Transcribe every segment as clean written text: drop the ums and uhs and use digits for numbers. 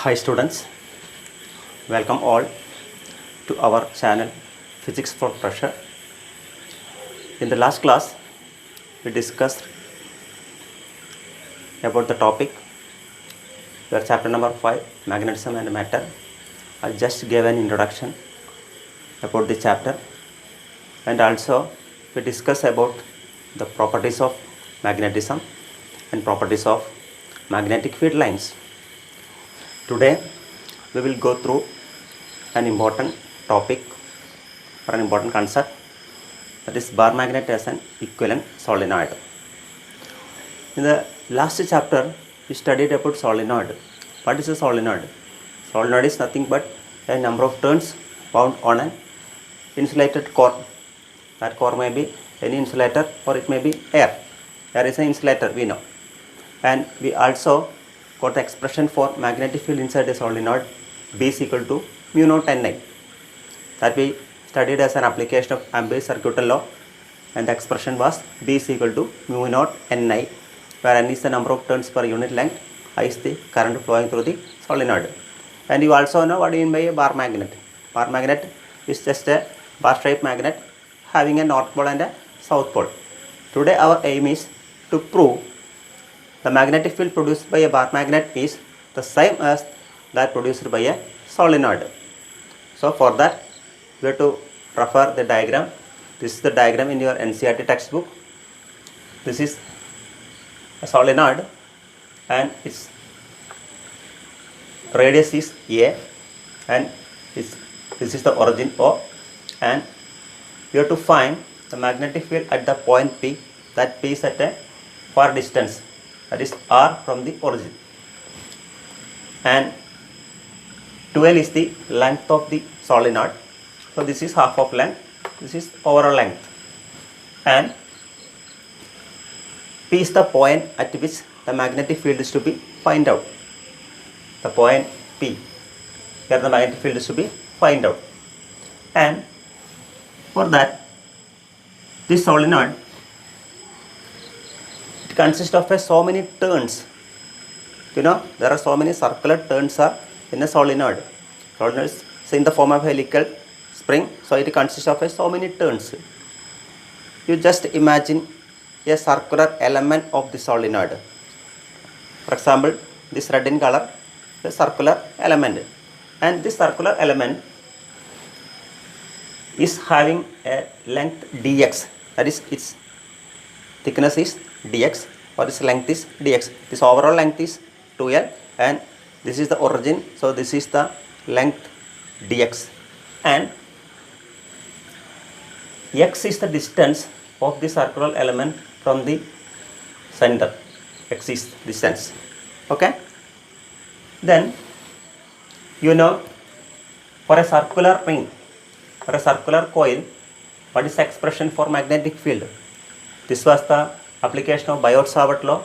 Hi students, welcome all to our channel Physics for Pressure. In the last class, we discussed about the topic, your chapter number 5, Magnetism and Matter. I just gave an introduction about the chapter, and also we discussed about the properties of magnetism and properties of magnetic field lines. Today we will go through an important topic or an important concept, that is bar magnet as an equivalent solenoid. In the last chapter we studied about solenoid. What is a solenoid? Solenoid is nothing but a number of turns wound on an insulated core. That core may be any insulator or it may be air. Air is an insulator, we know. And we also got the expression for magnetic field inside a solenoid, B is equal to mu naught Ni. That we studied as an application of Ampere's circuital law, and the expression was B is equal to mu naught Ni, where N is the number of turns per unit length, I is the current flowing through the solenoid. And you also know what I mean by a bar magnet. Bar magnet is just a bar shaped magnet having a north pole and a south pole. Today our aim is to prove the magnetic field produced by a bar magnet is the same as that produced by a solenoid. So for that we have to refer the diagram. This is the diagram in your NCERT textbook. This is a solenoid and its radius is A, and this is the origin O, and we have to find the magnetic field at the point P. That P is at a far distance, that is R from the origin, and 12 is the length of the solenoid. So this is half of length, this is overall length, and P is the point at which the magnetic field is to be find out. The point P where the magnetic field is to be find out, and for that this solenoid, it consists of so many turns. You know, there are so many circular turns are in a solenoid. Solenoid is in the form of a helical spring, so it consists of so many turns. You just imagine a circular element of the solenoid. For example, this red in color, the circular element, and this circular element is having a length dx, that is its thickness is dx, or its length is dx. This overall length is 2l, and this is the origin, so this is the length dx, and x is the distance of the circular element from the center. X is distance. Okay, then you know, for a circular ring or a circular coil, what is the expression for magnetic field? This was the application of Biot-Savart law,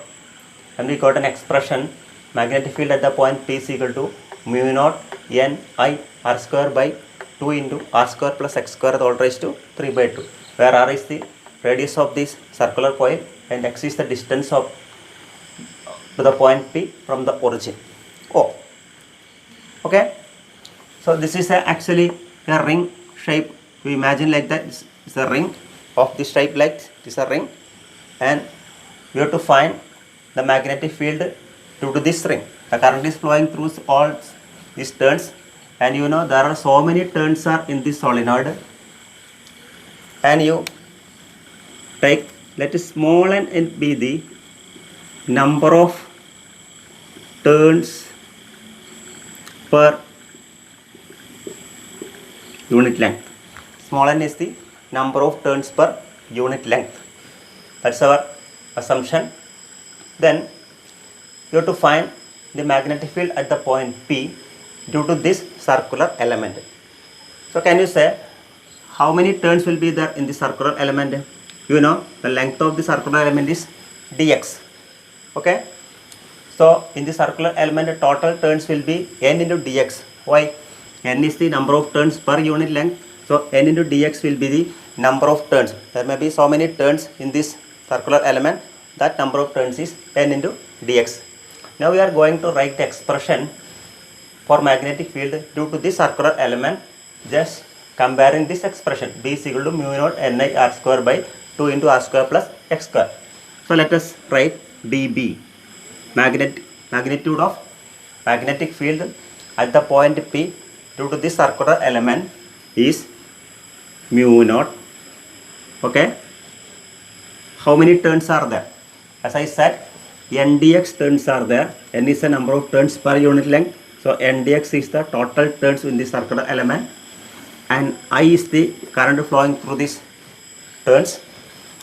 and we got an expression, magnetic field at the point P is equal to mu naught N I R square by 2 into R square plus X square all raised to 3 by 2, where R is the radius of this circular coil and X is the distance of to the point P from the origin O. Okay, so this is actually a ring shape. We imagine like that. It's a ring of this shape, like this is a ring, and we have to find the magnetic field due to this ring. The current is flowing through all these turns, and you know there are so many turns are in this solenoid, and you take, let small n be the number of turns per unit length. Small n is the number of turns per unit length. That's our assumption. Then you have to find the magnetic field at the point P due to this circular element. So can you say how many turns will be there in the circular element? You know, the length of the circular element is dx. Okay, so in the circular element the total turns will be n into dx. Why? N is the number of turns per unit length, so n into dx will be the number of turns. There may be so many turns in this circular element, that number of turns is n into dx. Now we are going to write the expression for magnetic field due to this circular element, just comparing this expression B is equal to mu naught Ni r square by 2 into r square plus x square. So let us write dB, magnitude of magnetic field at the point P due to this circular element is mu naught. Okay, how many turns are there? As I said, n dx turns are there. N is the number of turns per unit length. So n dx is the total turns in the circular element, and I is the current flowing through these turns,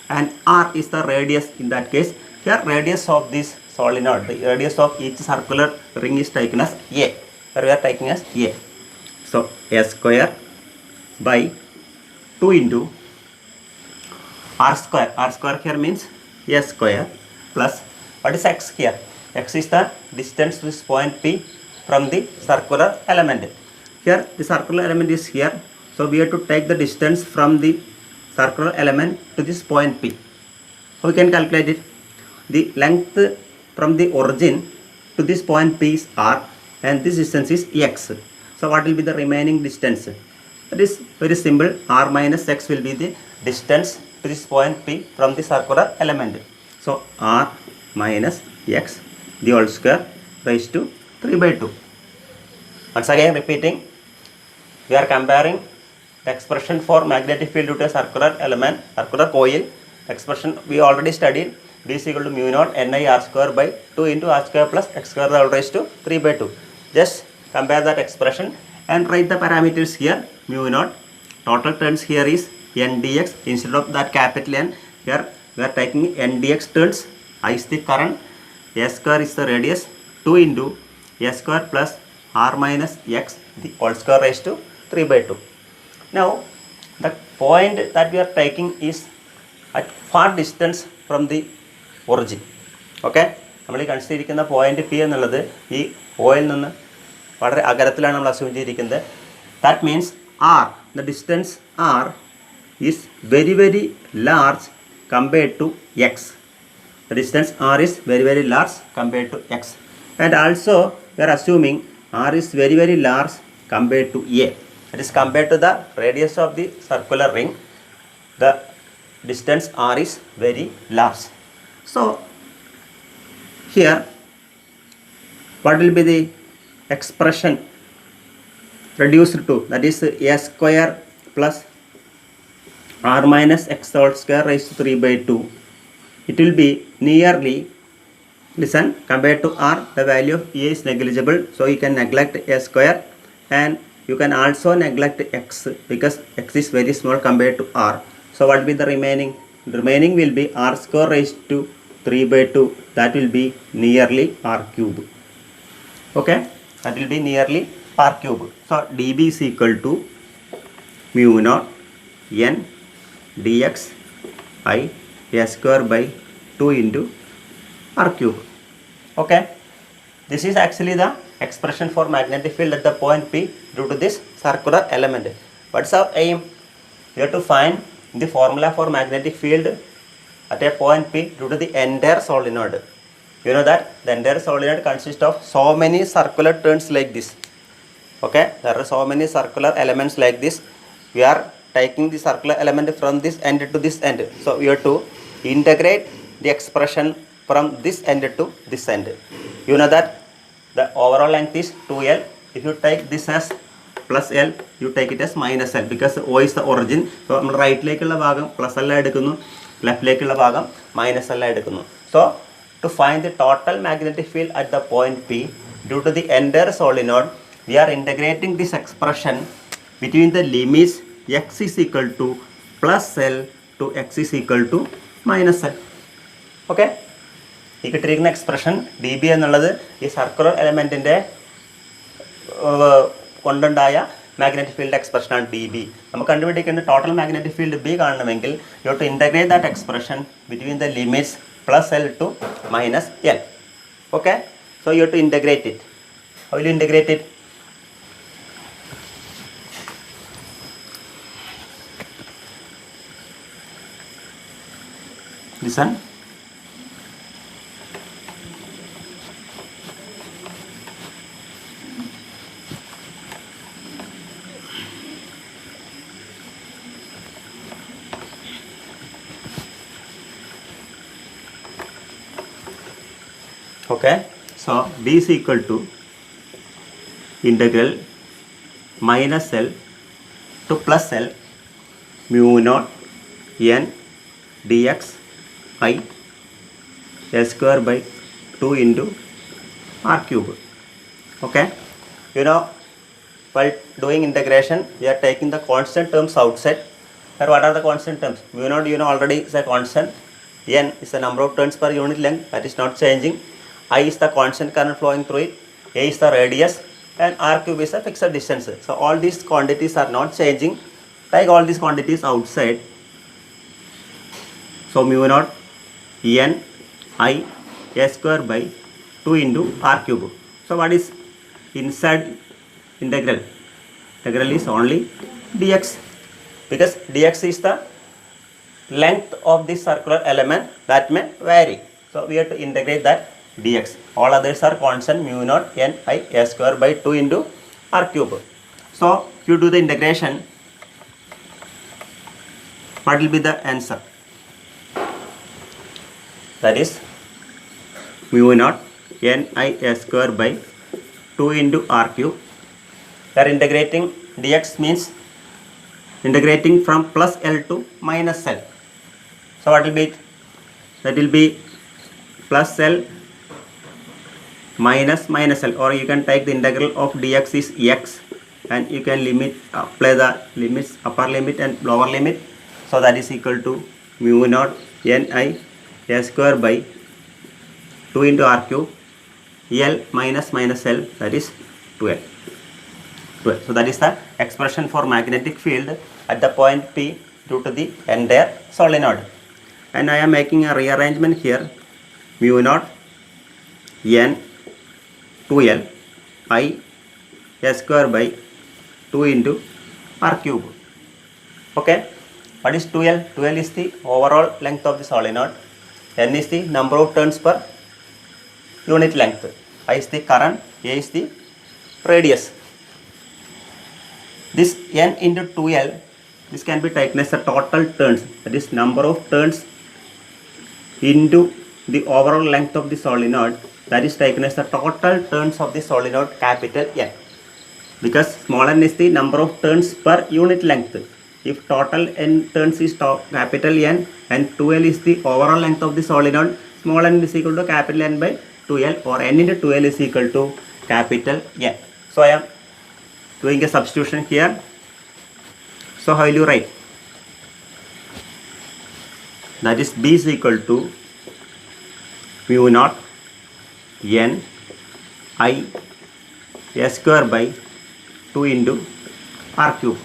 and r is the radius in that case. Here radius of this solenoid, the radius of each circular ring is taken as A. Here we are taking as A. So A square by 2 into r square. R square here means A square plus, what is x here? X is the distance to this point P from the circular element. Here the circular element is here. So we have to take the distance from the circular element to this point P. So we can calculate it. The length from the origin to this point P is r, and this distance is x. So what will be the remaining distance? That is very simple. R minus x will be the distance to this point P from the circular element. So r minus x the whole square raised to 3 by 2. Once again repeating, we are comparing the expression for magnetic field due to a circular element, circular coil. Expression we already studied. B is equal to mu naught Ni r square by 2 into r square plus x square all raised to 3 by 2. Just compare that expression and write the parameters here. Mu naught, total turns here is n dx. Instead of that capital N, here we are taking n dx turns. I is the current, A square is the radius, 2 into A square plus r minus x the whole square raised to 3 by 2. Now the point that we are taking is at far distance from the origin. Okay, നമ്മൾ ഈ consider point P എന്നുള്ളത് ഈ oil നിന്ന് വളരെ അകലത്തിലാണ് നമ്മൾ assume ചെയ്തിരിക്കുന്നത്. That means R, the distance R is very very large compared to X. The distance r is very very large compared to x, and also we are assuming r is very very large compared to A. That is compared to the radius of the circular ring, the distance r is very large. So here what will be the expression reduced to? That is A square plus r minus x whole square raised to 3 by 2. It will be nearly, listen, compared to r the value of A is negligible, so you can neglect A square, and you can also neglect x because x is very small compared to r. So what will be the remaining? The remaining will be r square raised to 3 by 2. That will be nearly r cube. Okay, that will be nearly r cube. So dB is equal to mu naught n dx I A square by 2 into r cube. Okay, this is actually the expression for magnetic field at the point P due to this circular element. What's our aim? We have to find the formula for magnetic field at a point P due to the entire solenoid. You know that the entire solenoid consists of so many circular turns like this. Okay, there are so many circular elements like this. We are taking the circular element from this end to this end. So we have to integrate the expression from this end to this end. You know that the overall length is 2L. If you take this as plus L, you take it as minus L because O is the origin. So നമ്മൾ റൈറ്റിലേക്കുള്ള ഭാഗം plus L എടുക്കുന്നു, ലെഫ്റ്റിലേക്കുള്ള ഭാഗം minus L എടുക്കുന്നു. So to find the total magnetic field at the point P due to the entire solenoid, we are integrating this expression between the limits x is equal to plus L to x is equal to minus L. Okay, ഈ കിട്ടിയിരിക്കുന്ന expression D B എന്നുള്ളത് ഈ circular എലമെൻറ്റിൻ്റെ കൊണ്ടുണ്ടായ magnetic field എക്സ്പ്രഷനാണ് D B. നമുക്ക് കണ്ടുപിടിക്കേണ്ട total magnetic field B കാണണമെങ്കിൽ you have to integrate that expression between the limits plus L to minus L. Okay, so you have to integrate it. How will you integrate it? Listen. Okay, so B is equal to integral minus L to plus L mu naught n dx I s square by 2 into r cube. Okay, you know, while doing integration we are taking the constant terms outside. Here what are the constant terms? Mu naught, you know, already is a constant. N is the number of turns per unit length, that is not changing. I is the constant current flowing through it. A is the radius, and r cube is a fixed distance. So all these quantities are not changing. Take all these quantities outside. So mu naught n I s square by 2 into r cube. So what is inside integral? Integral is only dx, because dx is the length of this circular element that may vary. So we have to integrate that dx. All others are constant, mu naught n I s square by 2 into r cube. So if you do the integration, what will be the answer? That is mu naught n I s square by 2 into r cube. We are integrating dx means integrating from plus L to minus L. So what will be it? That will be plus L minus L, or you can take the integral of dx is x, and you can apply the limits, upper limit and lower limit. So that is equal to mu naught n I s square by 2 into r cube, L minus L, that is 12. So that is the expression for magnetic field at the point P due to the entire solenoid. And I am making a rearrangement here. Mu naught n 2L I s square by 2 into r cube. Okay, what is 2L? 2L is the overall length of the solenoid. N is the number of turns per unit length. I is the current, A is the radius. This n into 2L, this can be taken as the total turns, that is number of turns into the overall length of the solenoid, that is taken as the total turns of the solenoid capital N, because small n is the number of turns per unit length. If total n turns is capital N and 2L is the overall length of the solenoid, small n is equal to capital N by 2L, or n into 2L is equal to capital N. So I am doing a substitution here. So how will you write? That is B is equal to mu naught n I s square by 2 into r cube.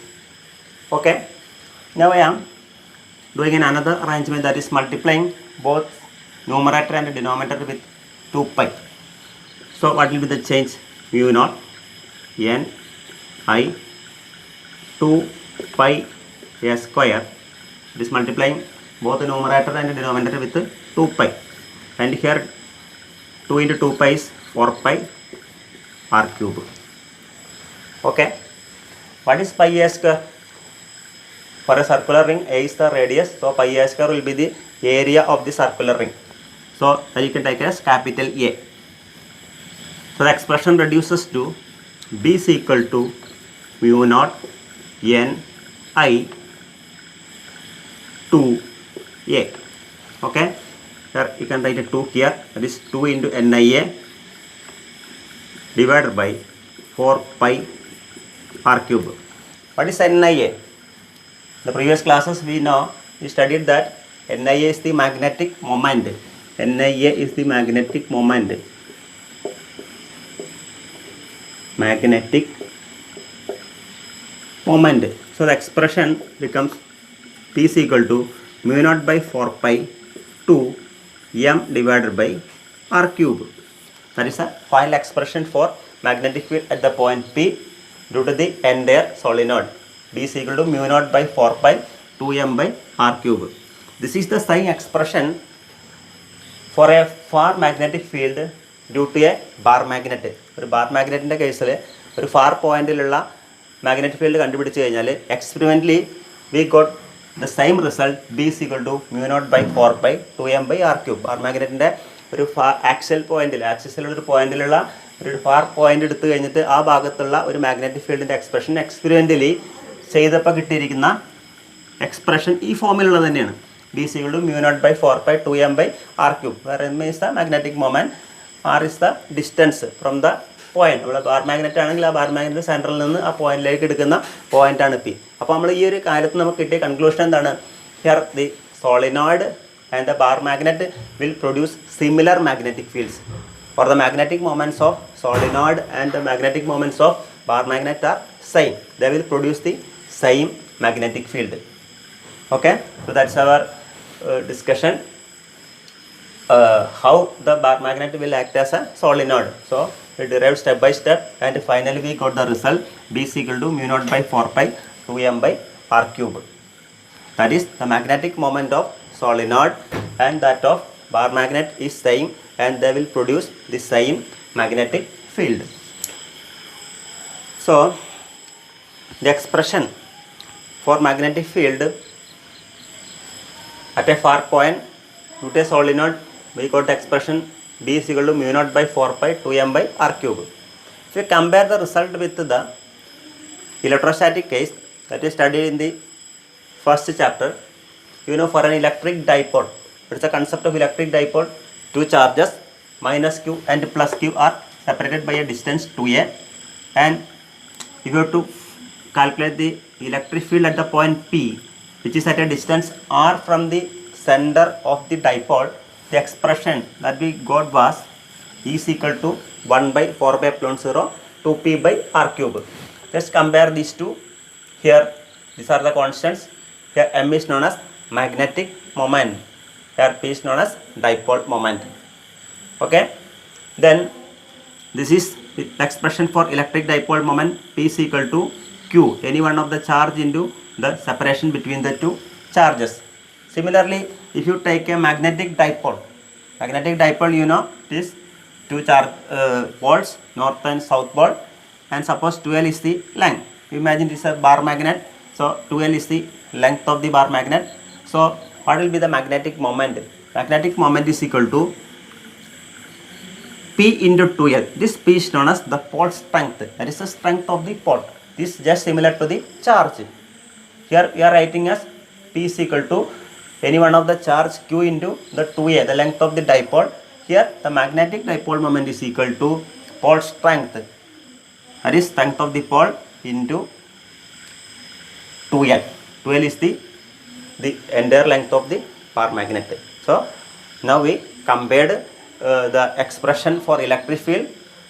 Okay, now I am doing another arrangement, that is multiplying both numerator and denominator with 2 pi. So what will be the change? Mu naught n I 2 pi s square. It is multiplying both the numerator and the denominator with 2 pi, and here 2 into 2 pi is 4 pi r cube. Okay, what is pi a square? For a circular ring, A is the radius, so pi a square will be the area of the circular ring. So you can take as capital A. So the expression reduces to B is equal to mu naught n I 2A. Okay, here you can write a 2 here, that is 2 into NIA divided by 4 pi r cube. What is NIA? The previous classes we studied that NIA is the magnetic moment. NIA is the magnetic moment. Magnetic moment. So the expression becomes P is equal to mu naught by 4 pi 2 m divided by r cube. That is a final expression for magnetic field at the point P due to the entire solenoid. B is equal to mu naught by 4 pi 2m by r cube. This is the same expression for a far magnetic field due to a bar magnet. ഒരു bar മാഗ്നറ്റിൻ്റെ കേസിൽ ഒരു ഫാർ പോയിന്റിലുള്ള magnetic field കണ്ടുപിടിച്ച് കഴിഞ്ഞാൽ experimentally we got the same result. B is equal to mu naught by 4 pi 2m by r cube. Bar മാഗ്നറ്റിൻ്റെ ഒരു ആക്സിൽ പോയിന്റിൽ, ആക്സിസിലുള്ള ഒരു പോയിന്റിലുള്ള ഒരു ഫാർ പോയിന്റ് എടുത്തു കഴിഞ്ഞിട്ട് ആ ഭാഗത്തുള്ള ഒരു മാഗ്നറ്റിക് ഫീൽഡിൻ്റെ എക്സ്പ്രഷൻ എക്സ്പെരിമെൻ്റലി ചെയ്തപ്പോൾ കിട്ടിയിരിക്കുന്ന എക്സ്പ്രഷൻ ഈ ഫോമിലുള്ള തന്നെയാണ്. B is equal to mu naught by 4 pi 2m by r cube, where m is the magnetic moment, r is the distance from the point. ഇവിടെ ബാർ മാഗ്നറ്റ് ആണെങ്കിൽ ആ bar magnet സെൻറ്ററിൽ നിന്ന് ആ പോയിന്റിലേക്ക് എടുക്കുന്ന പോയിന്റാണ് P. അപ്പോൾ നമ്മൾ ഈ ഒരു കാര്യത്തിൽ നമുക്ക് കിട്ടിയ കൺക്ലൂഷൻ എന്താണ്? Here the solenoid and the bar magnet will produce similar magnetic fields, or the magnetic moments of solenoid and the magnetic moments of bar magnet are same. They will produce the same magnetic field. Okay, so that's our discussion. How the bar magnet will act as a solenoid. So we derived step by step, and finally we got the result B is equal to mu naught by 4 pi 2m by r cube. That is, the magnetic moment of solenoid and that of bar magnet is same, and they will produce the same magnetic field. So the expression for magnetic field at a far point due to a solenoid, we got the expression B is equal to mu naught by 4 pi 2m by r cube. If you compare the result with the electrostatic case that is studied in the first chapter, you know, for an electric dipole, what is the concept of electric dipole? Two charges minus q and plus q are separated by a distance 2a, and if you have to calculate the electric field at the point P, which is at a distance r from the center of the dipole, the expression that we got was E is equal to 1 by 4 pi epsilon 0 2p by r cube. Let's compare these two. Here these are the constants. Here m is known as magnetic moment, here P is known as dipole moment. Okay, then this is the expression for electric dipole moment. P is equal to q, any one of the charge into the separation between the two charges. Similarly, if you take a magnetic dipole, you know, it is two charge poles, north and south pole, and suppose 2l is the length. Imagine this is a bar magnet, so 2l is the length of the bar magnet. So what will be the magnetic moment? Magnetic moment is equal to P into 2l. This P is known as the pole strength. That is the strength of the pole. This is just similar to the charge. Here we are writing as P is equal to any one of the charge q into the 2a, the length of the dipole. Here the magnetic dipole moment is equal to pole strength. That is strength of the pole into 2l. 2l is the entire length of the bar magnet. So now we compared the expression for electric field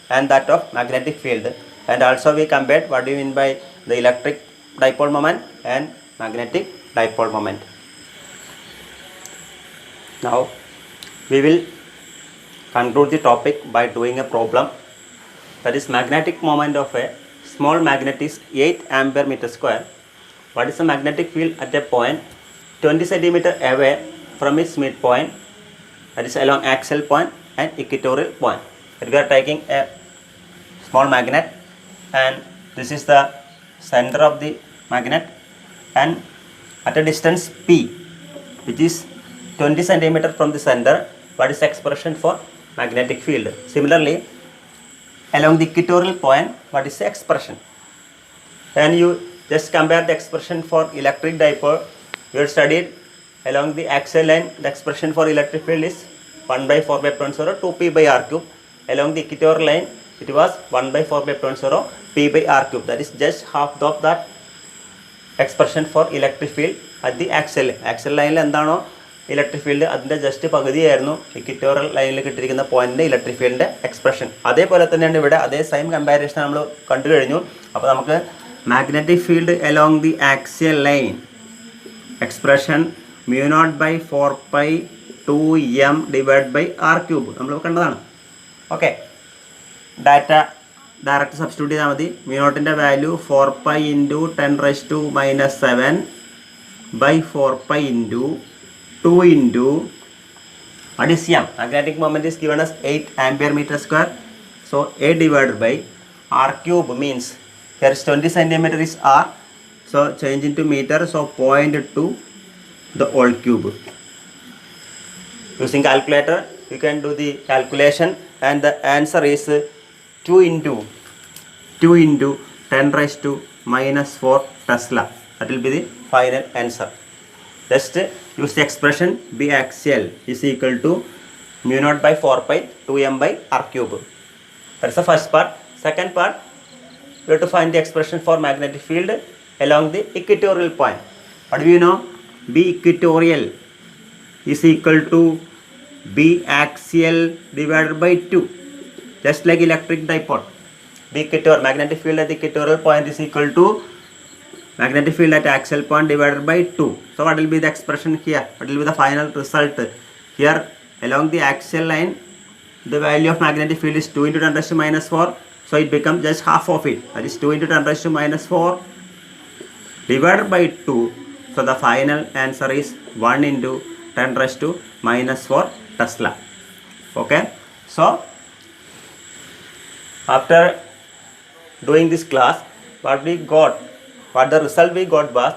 and that of magnetic field, and also we compared what do you mean by the electric dipole moment and magnetic dipole moment. Now we will conclude the topic by doing a problem, that is magnetic moment of a small magnet is 8 ampere meter square. What is the magnetic field at a point 20 centimeter away from its midpoint, that is along axial point and equatorial point. But we are taking a small magnet, and this is the center of the magnet, and at a distance P, which is 20 centimeter from the center, what is the expression for magnetic field? Similarly, along the equatorial point, what is the expression? Then you just compare the expression for electric dipole. We have studied along the axial line, the expression for electric field is 1 by 4 pi epsilon 0 2p by r cube. Along the equatorial line, it was 1 by 4 pi epsilon 0 p by r cube. That is just half of that expression for electric field at the axial line. Axial line എന്താണോ electric field അതിൻ്റെ just പകുതിയായിരുന്നു equatorial ലൈനിൽ കിട്ടിയിരിക്കുന്ന പോയിന്റിൻ്റെ electric ഫീൽഡിൻ്റെ expression. അതേപോലെ തന്നെയാണ് ഇവിടെ, അതേ same comparison നമ്മൾ കണ്ടു കഴിഞ്ഞു. അപ്പോൾ നമുക്ക് magnetic field along the axial line expression mu naught by 4 pi 2m divided by r cube നമ്മൾ കണ്ടതാണ്. ഓക്കെ, ഡയറക്റ്റ് സബ്സ്റ്റിറ്റ്യൂട്ട് ചെയ്താൽ മതി. mu naught-ൻ്റെ value 4 pi into 10⁻⁻⁷ by 4 pi into 2 into what is m? Magnetic moment is given as 8 ampere meter square. So a divided by r cube means here is 20 centimeter is r. So change into meter. So 0.2 the whole cube. Using calculator, you can do the calculation, and the answer is 2 into 10 raised to minus 4 Tesla. That will be the final answer. Just use the expression B axial is equal to mu naught by 4 pi 2m by r cube. That's the first part. Second part, we have to find the expression for magnetic field along the equatorial point. What do you know? B equatorial is equal to B axial divided by 2. Just like electric dipole. B equatorial, magnetic field at the equatorial point is equal to magnetic field at axial point divided by 2. So what will be the expression here? What will be the final result? Here along the axial line, the value of magnetic field is 2 into 10 raised to minus 4. So it becomes just half of it. That is 2 into 10 raised to minus 4 divided by 2. So the final answer is 1 into 10 raised to minus 4 Tesla. Okay. So after doing this class, what the result we got was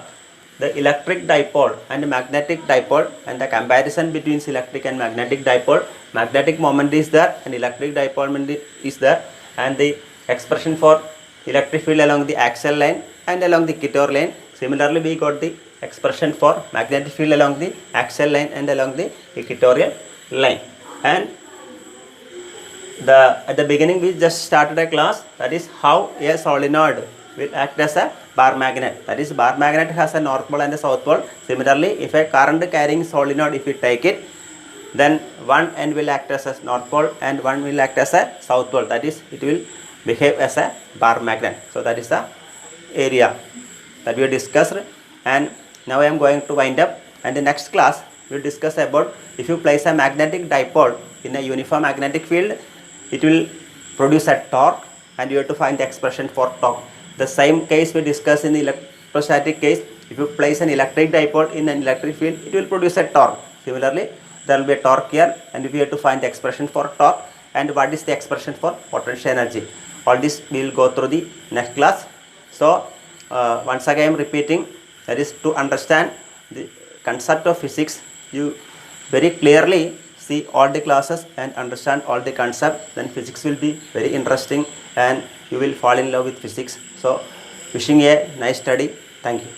the electric dipole and magnetic dipole, and the comparison between electric and magnetic dipole. Magnetic moment is there and electric dipole moment is there, and the expression for electric field along the axial line and along the equatorial line. Similarly, we got the expression for magnetic field along the axial line and along the equatorial line. And at the beginning we just started a class, that is how a solenoid will act as a bar magnet. That is, bar magnet has a north pole and a south pole. Similarly, if a current carrying solenoid, if we take it, then one end will act as a north pole and one will act as a south pole. That is, it will behave as a bar magnet. So that is the area that we have discussed. And now I am going to wind up, and the next class we will discuss about if you place a magnetic dipole in a uniform magnetic field, it will produce a torque, and you have to find the expression for torque. The same case we discussed in the electrostatic case. If you place an electric dipole in an electric field, it will produce a torque. Similarly, there will be a torque here, and we have to find the expression for torque and what is the expression for potential energy. All this we will go through the next class. So once again I am repeating, that is, to understand the concept of physics, you very clearly see all the classes and understand all the concept, then physics will be very interesting and you will fall in love with physics. So wishing a nice study. Thank you.